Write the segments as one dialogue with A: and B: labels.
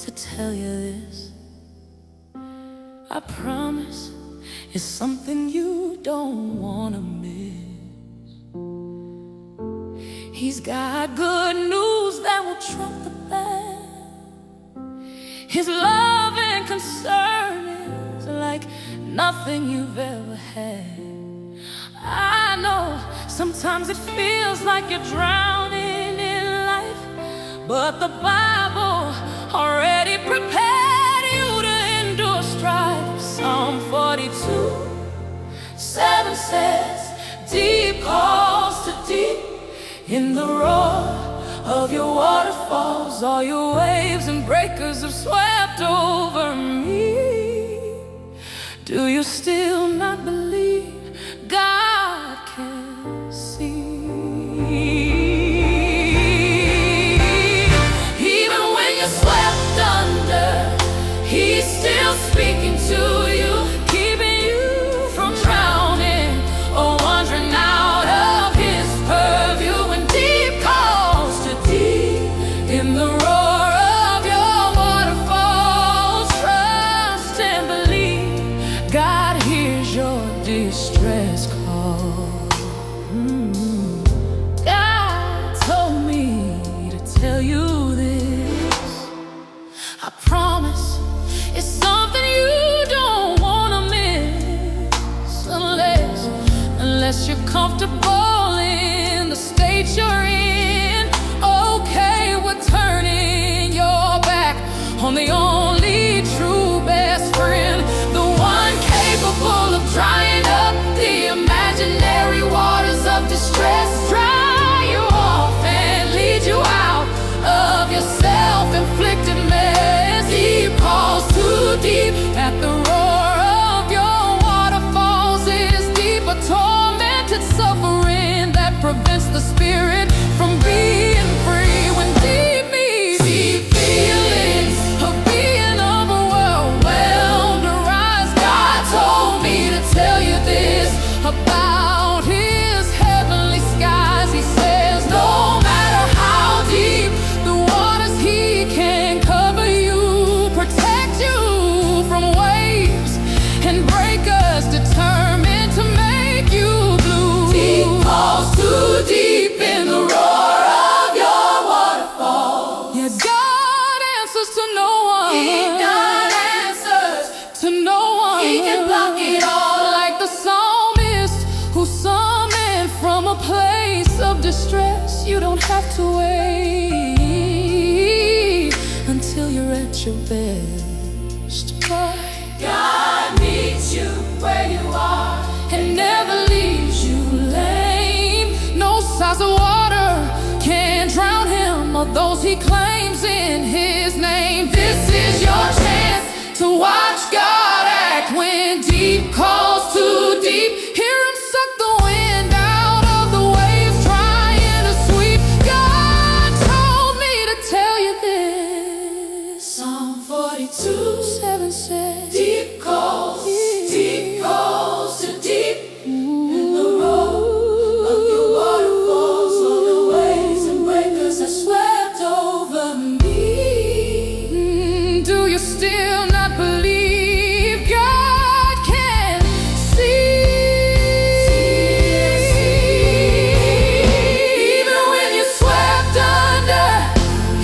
A: to tell you this. I promise it's something you don't wanna miss. He's got good news that will trump the bad. His love and concern is like nothing you've ever had. I know sometimes it feels like you're drowning in life, but the Bible already prepared you to endure strife. Psalm 42:7 says, deep calls to deep in the roar of your waterfalls. All your waves and breakers have swept over me. Do you still not believe God can see? Even when you're swept under, He's still speaking to you, keeping you from drowning or wandering out of His purview. When deep calls to deep in the roar of your waterfalls, trust and believe God hears your distress call. God told me to tell you this. I promise it's something you don't wanna miss, unless you're comfortable in the state you're in. Okay, we're turning your back on the only true best friend, the one capable of drying up the imaginary waters of distress, dry you off and lead you out of your self-inflicted mess. Deep calls too deep at the roar of your waterfalls. Is deeper tormented suffering that prevents the spirit from being free. When deep meets deep feelings of being overwhelmed arise, God told me to tell you this about His heavenly skies. He says no matter how deep the waters, He can cover you, protect you from waves and breakers determined to make you blue. Deep calls too deep in the roar of your waterfall. Yeah, God answers to no one. God answers to no one. He can block it all, like the psalmist who summoned from a place of distress. You don't have to wait until you're at your best. God meets you where you are and never leaves you lame. No size of water can drown Him or those He claims in His name. This is your chance to watch God act when deep calls too deep. Hear Him suck the wind out of the waves trying to sweep. God told me to tell you this. Psalm 42:7 says, deep calls to deep in the roar of your waterfalls. All the waves and breakers have swept over me. Do you still not believe God can see? Even when you're swept under,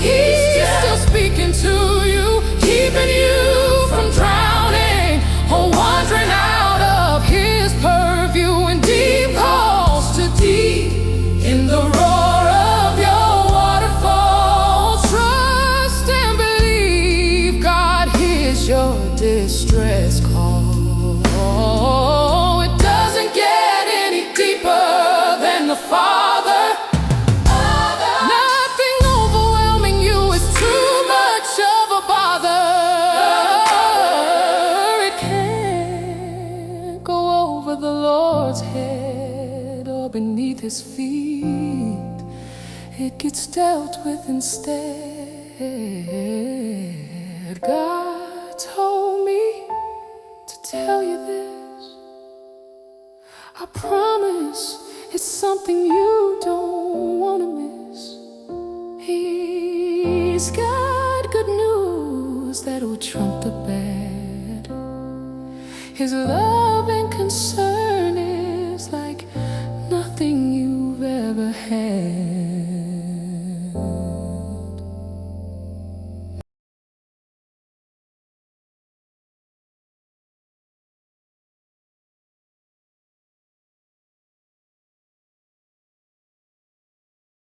A: He's still speaking to you, keeping you from drowning or wandering out of His purview. And deep calls to deep in the roar of your waterfalls. Trust and believe God hears your distress call. It doesn't get any deeper than the Father. Nothing overwhelming you is too much of a bother. It can't go over the Lord's head or beneath His feet. It gets dealt with instead. God told me to tell you this. I promise it's something you don't want to miss. He's got good news. that will trump the bad. His love and concern